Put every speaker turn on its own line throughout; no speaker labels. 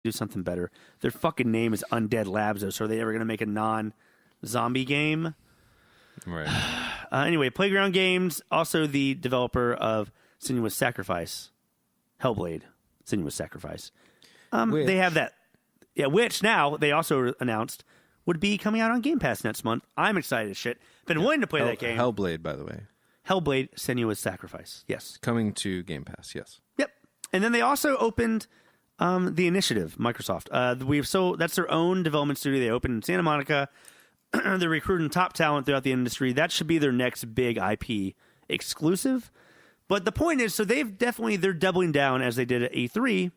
do something better. Their fucking name is Undead Labs, though, so are they ever going to make a non-zombie game?
Right.
Anyway, Playground Games, also the developer of Senua's Sacrifice, Hellblade, Senua's Sacrifice. They have that. Yeah, which now they also announced would be coming out on Game Pass next month. I'm excited as shit. Been wanting to play that game.
Hellblade, by the way.
Hellblade, Senua's Sacrifice. Yes.
Coming to Game Pass, yes.
Yep. And then they also opened the Initiative, Microsoft. That's their own development studio. They opened in Santa Monica. They're recruiting top talent throughout the industry. That should be their next big IP exclusive. But the point is, so they're doubling down as they did at E3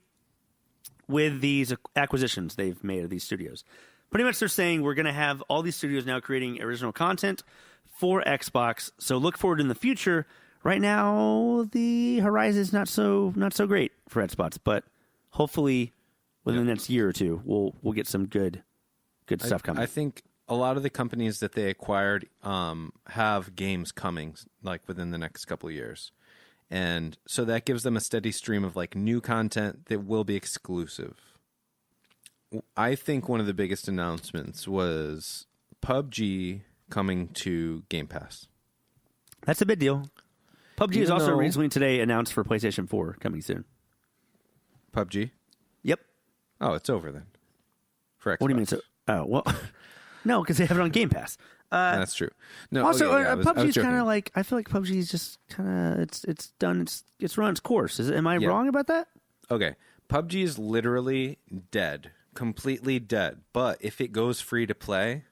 with these acquisitions they've made of these studios. Pretty much they're saying we're going to have all these studios now creating original content for Xbox. So look forward in the future. Right now, the horizon is not so great for Xbox, but hopefully within the next year or two, we'll get some good stuff coming.
I think a lot of the companies that they acquired have games coming like within the next couple of years. And so that gives them a steady stream of like new content that will be exclusive. I think one of the biggest announcements was PUBG coming to Game Pass.
That's a big deal. PUBG is also recently today announced for PlayStation 4 coming soon.
PUBG?
Yep.
Oh, it's over then. For Xbox.
What do you mean? Oh, well, no, because they have it on Game Pass.
That's true. No.
Also,
PUBG
PUBG is kind of like, I feel like PUBG is just kind of it's done. It's run its course. Am I wrong about that?
Okay, PUBG is literally dead, completely dead. But if it goes free to play,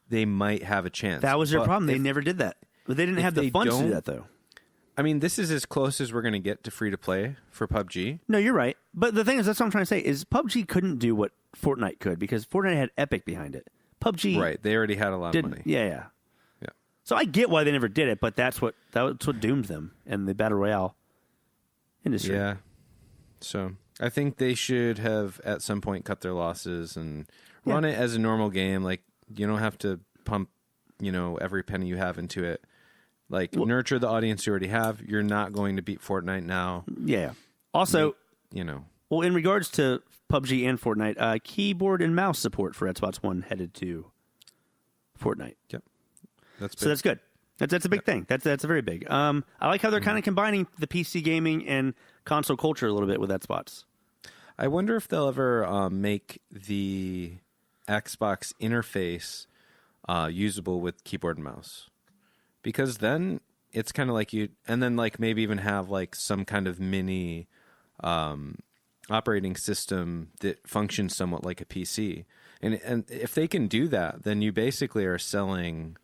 they might have a chance.
That was their problem. They never did that. But they didn't have the funds to do that, though.
I mean, this is as close as we're going to get to free to play for PUBG.
No, you're right. But the thing is, that's what I'm trying to say, is PUBG couldn't do what Fortnite could because Fortnite had Epic behind it. PUBG,
right? They already had a lot of money.
Yeah. So I get why they never did it, but that's what doomed them in the battle royale industry.
Yeah. So I think they should have at some point cut their losses and run it as a normal game. Like you don't have to pump, every penny you have into it. Like nurture the audience you already have. You're not going to beat Fortnite now.
Yeah. Also, well, in regards to PUBG and Fortnite, keyboard and mouse support for Xbox One headed to Fortnite.
Yep.
So that's good. That's a big thing. That's very big. I like how they're kind of combining the PC gaming and console culture a little bit with Xbox.
I wonder if they'll ever make the Xbox interface usable with keyboard and mouse, because then it's kind of like and then like maybe even have like some kind of mini operating system that functions somewhat like a PC. And if they can do that, then you basically are selling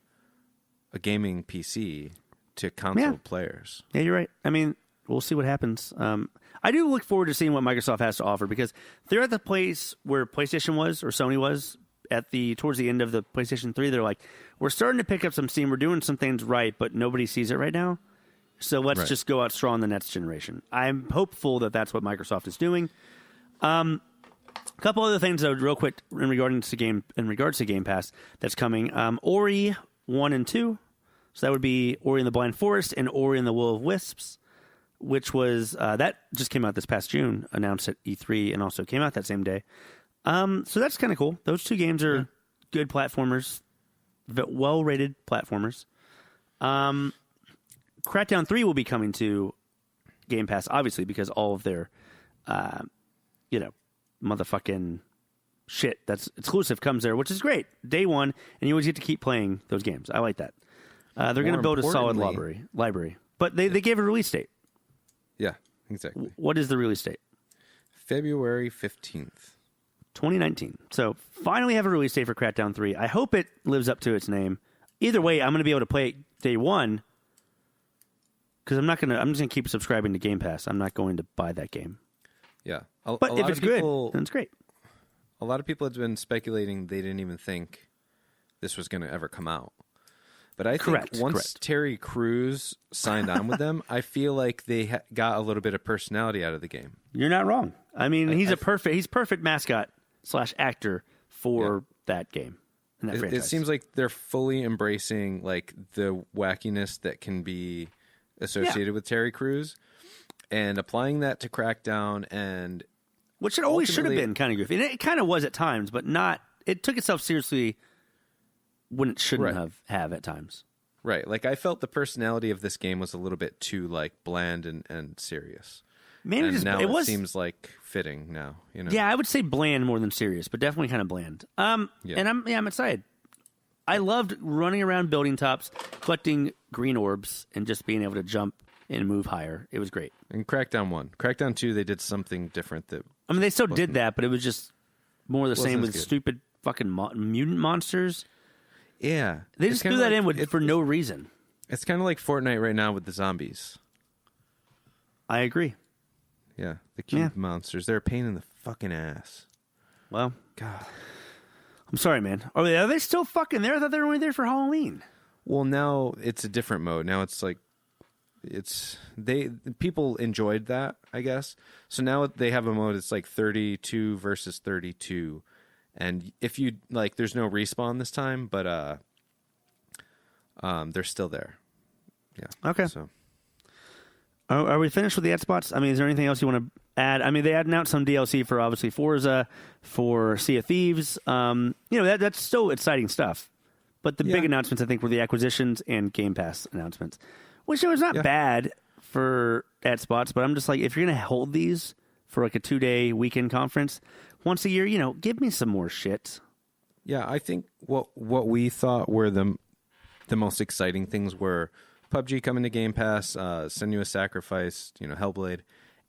a gaming PC to console players. Yeah, you're right. I mean, we'll see what happens. I do look forward to seeing what Microsoft has to offer because they're at the place where PlayStation was or Sony was towards the end of the PlayStation 3. They're like, we're starting to pick up some steam. We're doing some things right, but nobody sees it right now. So let's just go out strong in the next generation. I'm hopeful that that's what Microsoft is doing. A couple other things, though, real quick in regards to Game Pass that's coming. Ori 1 and 2. So that would be Ori and the Blind Forest and Ori and the Will of Wisps, which was that just came out this past June, announced at E3, and also came out that same day. So that's kind of cool. Those two games are good platformers, well-rated platformers. Crackdown 3 will be coming to Game Pass, obviously, because all of their, motherfucking shit that's exclusive comes there, which is great. Day one, and you always get to keep playing those games. I like that. They're going to build a solid library. But they gave a release date. Yeah, exactly.
What is the release date?
February 15th. 2019.
So finally have a release date for Crackdown 3. I hope it lives up to its name. Either way, I'm going to be able to play it day one because I'm just going to keep subscribing to Game Pass. I'm not going to buy that game.
Yeah.
But if it's good, then it's great.
A lot of people have been speculating they didn't even think this was going to ever come out. But I think once Terry Crews signed on with them, I feel like they got a little bit of personality out of the game.
You're not wrong. I mean, he's perfect mascot / actor for that game. And that franchise.
It seems like they're fully embracing like the wackiness that can be associated with Terry Crews and applying that to Crackdown. And
Which it always should have been kind of goofy. And it kind of was at times, but not. It took itself seriously when it shouldn't have at times.
Right. Like, I felt the personality of this game was a little bit too, like, bland and serious.
Maybe
and now it seems like fitting now. You know?
Yeah, I would say bland more than serious, but definitely kind of bland. And I'm excited. I loved running around building tops, collecting green orbs, and just being able to jump and move higher. It was great.
And Crackdown 1. Crackdown 2, they did something different.
They still did that, but it was just more the same with stupid fucking mutant monsters.
Yeah.
They just threw that in for no reason.
It's kind of like Fortnite right now with the zombies.
I agree.
Yeah, the cube monsters. They're a pain in the fucking ass.
Well,
God.
I'm sorry, man. Are they still fucking there? I thought they were only there for Halloween.
Well, now it's a different mode. Now it's like, people enjoyed that, I guess. So now they have a mode. It's like 32 versus 32, and if you like, there's no respawn this time, but they're still there. Yeah.
Okay.
So,
are we finished with the ad spots? Is there anything else you want to add? They announced some DLC for obviously Forza, for Sea of Thieves. That's still exciting stuff. But the big announcements, I think, were the acquisitions and Game Pass announcements. Which was not bad for ad spots, but I'm just like, if you're going to hold these for like a 2-day weekend conference once a year, give me some more shit.
Yeah, I think what we thought were the most exciting things were PUBG coming to Game Pass, Senua's Sacrifice, Hellblade,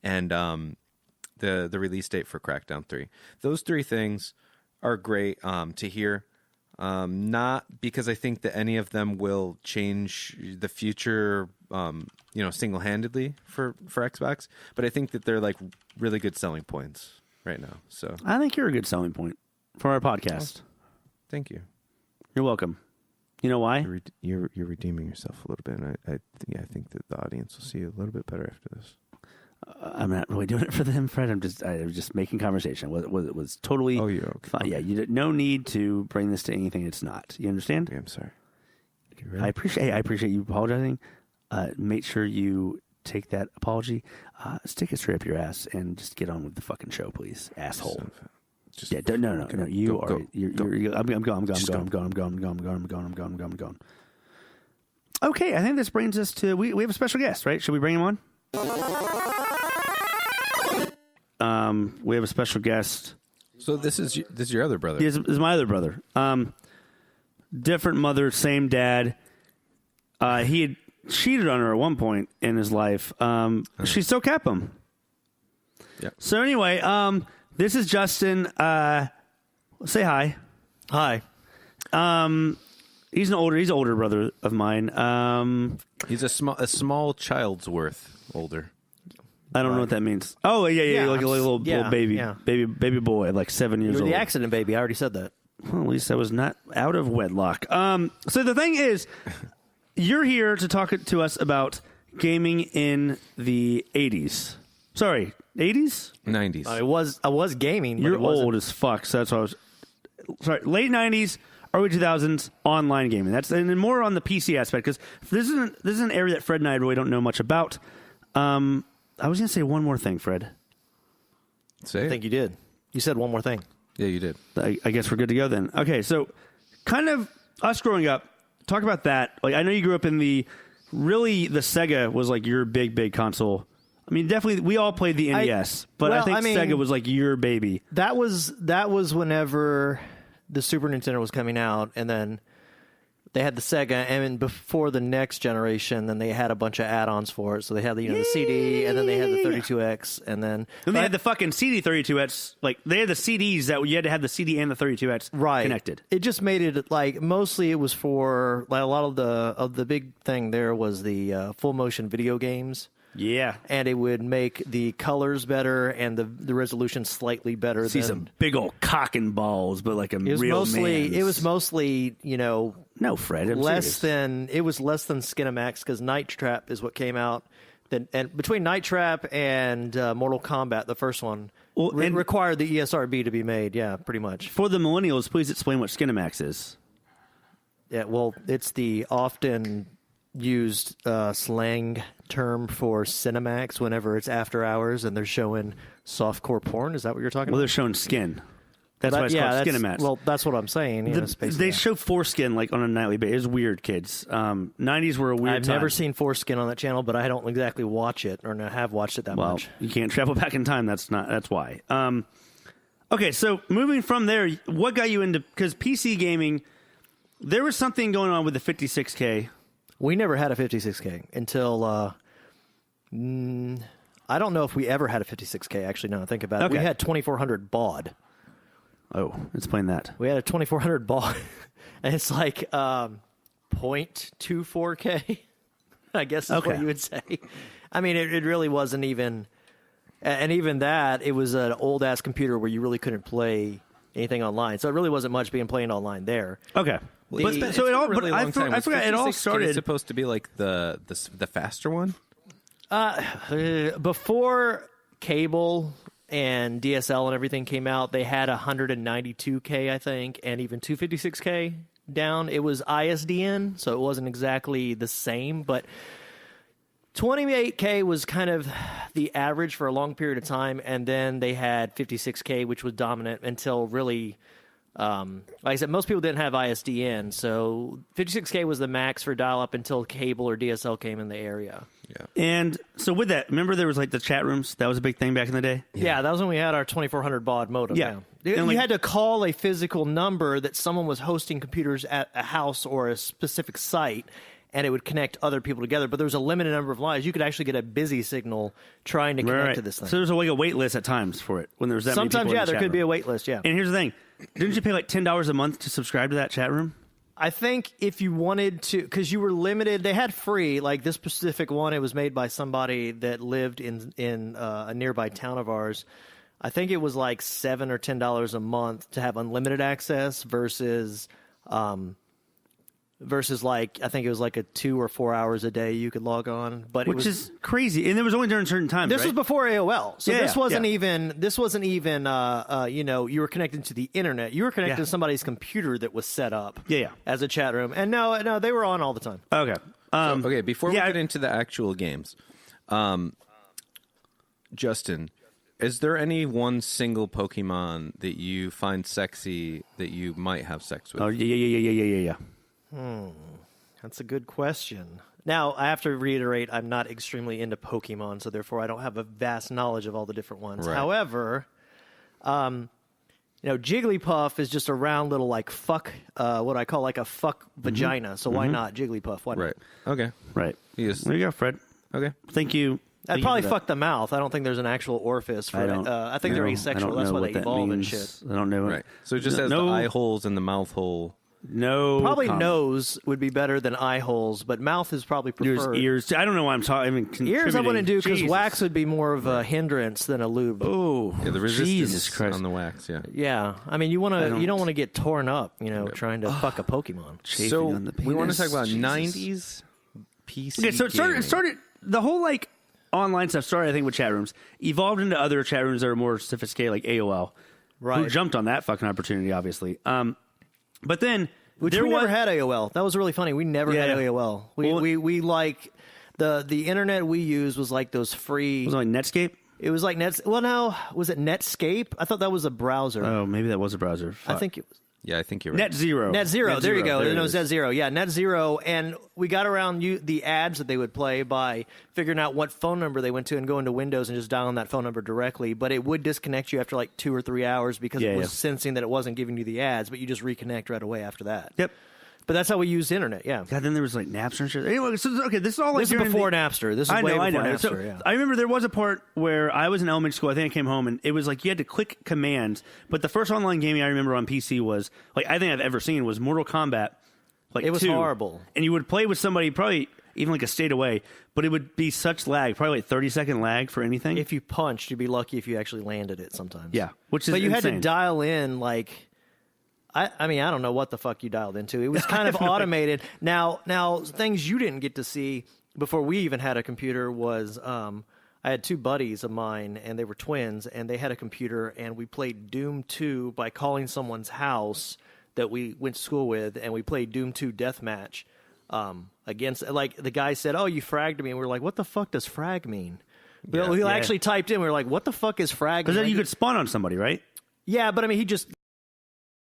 and the release date for Crackdown 3. Those three things are great to hear. Not because I think that any of them will change the future, single-handedly for Xbox, but I think that they're like really good selling points right now. So
I think you're a good selling point for our podcast.
Thank you.
You're welcome. You know why?
You're redeeming yourself a little bit, and I think that the audience will see you a little bit better after this.
I'm not really doing it for them, Fred. I was just making conversation. It was totally
you're okay.
fine. Okay. Yeah, no need to bring this to anything it's not. You understand?
Yeah, I'm sorry.
I appreciate you apologizing. Make sure you take that apology, stick it straight up your ass, and just get on with the fucking show, please, asshole. No. You are. I'm going. Okay, I think this brings us to we have a special guest, right? Should we bring him on? We have a special guest.
So this is your other brother.
This is my other brother. Different mother, same dad. He had cheated on her at one point in his life. She still kept him.
Yep.
So anyway, this is Justin. Say hi.
Hi.
He's an older brother of mine.
He's a small child's worth older.
I don't know what that means. Oh yeah, like a little baby boy, like 7 years old.
You're the accident baby. I already said that.
Well, at least I was not out of wedlock. So the thing is, you're here to talk to us about gaming in the 80s. Sorry, 80s?
90s.
I was gaming. But
You're old as fuck. So that's why I was. Sorry, late 90s, early 2000s, online gaming. That's and more on the PC aspect because this is an area that Fred and I really don't know much about. I was going to say one more thing, Fred.
Say it.
I think you did. You said one more thing.
Yeah, you did.
I guess we're good to go then. Okay, so kind of us growing up, talk about that. Like I know you grew up in the Sega was like your big console. Definitely we all played the NES, but I think Sega was like your baby.
That was whenever the Super Nintendo was coming out, and then they had the Sega, and before the next generation, then they had a bunch of add-ons for it. So they had the CD, and then they had the 32X, and then
they had the fucking CD 32X. Like they had the CDs that you had to have the CD and the 32X connected.
It just made it like mostly it was for like a lot of the big thing there was the full motion video games.
Yeah,
and it would make the colors better and the resolution slightly better.
See some big old cock and balls, but like a real man.
It was mostly
no, Fred,
it was less than Skinamax because Night Trap is what came out. And between Night Trap and Mortal Kombat, the first one required the ESRB to be made. Yeah, pretty much.
For the millennials, please explain what Skinamax is.
Yeah, well, it's the often used slang term for Cinemax whenever it's after hours and they're showing softcore porn. Is that what you're talking
Well,
about?
they're showing skin. That's why it's called Skinemax.
Well, that's what I'm saying.
They show foreskin like on a nightly basis. It's weird, kids. 90s were a weird
I've
time.
never seen foreskin on that channel, but I don't exactly watch it or have watched it that much.
You can't travel back in time. That's why. Okay, so moving from there, what got you into, because PC gaming, there was something going on with the 56K.
We never had a 56K until I don't know if we ever had a 56K. Actually, now I think about it, we had 2400 baud.
Oh, explain that.
We had a 2400 baud, and it's like 0.24K. I guess is what you would say. I mean, it really wasn't even, and even that, it was an old ass computer where you really couldn't play anything online. So it really wasn't much being played online there.
Okay. I forgot it all started.
Supposed to be like the faster one.
Before cable and DSL and everything came out, they had 192K, I think, and even 256K down. It was ISDN, so it wasn't exactly the same, but 28K was kind of the average for a long period of time, and then they had 56K, which was dominant until really, like I said, most people didn't have ISDN, so 56K was the max for dial-up until cable or DSL came in the area.
Yeah.
And so with that, remember there was like the chat rooms? That was a big thing back in the day?
Yeah, that was when we had our 2400 baud modem.
Yeah.
You had to call a physical number that someone was hosting computers at a house or a specific site, and it would connect other people together. But there was a limited number of lines. You could actually get a busy signal trying to connect to this thing.
So there was like a wait list at times for it when there was that
Sometimes,
many people in the
there
chat
could be
room.
a wait list, yeah.
And here's the thing. Didn't you pay like $10 a month to subscribe to that chat room?
I think if you wanted to, because you were limited, they had free, like this specific one, it was made by somebody that lived in a nearby town of ours. I think it was like $7 or $10 a month to have unlimited access versus like, I think it was like a 2 or 4 hours a day you could log on. But
Which is crazy. And it was only during certain times,
This was before AOL. So this wasn't even, you were connected to the internet. You were connected to somebody's computer that was set up as a chat room. And no, they were on all the time.
Okay.
Before we get into the actual games, Justin, is there any one single Pokemon that you find sexy that you might have sex with?
Oh, yeah.
That's a good question. Now, I have to reiterate, I'm not extremely into Pokemon, so therefore I don't have a vast knowledge of all the different ones.
Right.
However, Jigglypuff is just a round little like fuck, what I call like a fuck vagina. So why not Jigglypuff? Why not?
Right. Okay.
Right.
Yes.
There you go, Fred.
Okay.
Thank you.
I'd probably fuck the mouth. I don't think there's an actual orifice for it. I think they're asexual. That's why they evolve and shit.
I don't know.
Right. So it just has the eye holes and the mouth hole.
No,
probably nose would be better than eye holes, but mouth is probably preferred.
Ears. I don't know why I'm talking. I mean,
ears I wouldn't do because wax would be more of a hindrance than a lube.
Oh,
yeah, the resistance
Jesus Christ
on the wax. Yeah,
yeah. I mean, you don't want to get torn up, trying to fuck a Pokemon.
So we want to talk about '90s PC.
Okay, so it started the whole like online stuff started, I think, with chat rooms, evolved into other chat rooms that are more sophisticated, like AOL.
Right.
Who jumped on that fucking opportunity, obviously. But then
we never had AOL. That was really funny. We never had AOL. We like the internet we used was like those free.
Was it like Netscape?
It was like Well, no, was it Netscape? I thought that was a browser.
Oh, maybe that was a browser.
I think it was.
Yeah, I think you're right.
NetZero.
There you go. No, NetZero. Yeah, NetZero. And we got around the ads that they would play by figuring out what phone number they went to and go into Windows and just dial on that phone number directly. But it would disconnect you after like 2 or 3 hours because it was sensing that it wasn't giving you the ads, but you just reconnect right away after that.
Yep.
But that's how we used the internet, yeah.
God, then there was like Napster and shit. Anyway, so, okay, this is all like...
This is before Napster. This is way before Napster,
so, I remember there was a part where I was in elementary school. I think I came home, and it was like you had to click commands. But the first online gaming I remember on PC was, like, I think I've ever seen was Mortal Kombat. Like,
it was
2.
horrible.
And you would play with somebody probably even like a state away, but it would be such lag, probably like 30-second lag for anything.
If you punched, you'd be lucky if you actually landed it sometimes.
Yeah, which is
But you
insane.
had to dial in, like... I mean, I don't know what the fuck you dialed into. It was kind of automated. Now, things you didn't get to see before we even had a computer was I had 2 buddies of mine, and they were twins, and they had a computer, and we played Doom 2 by calling someone's house that we went to school with, and we played Doom 2 Deathmatch against. Like the guy said, "Oh, you fragged me," and we were like, "What the fuck does frag mean?" We
Yeah.
actually typed in. We were like, "What the fuck is frag?"
Because then you could spawn on somebody, right?
Yeah, but I mean, he just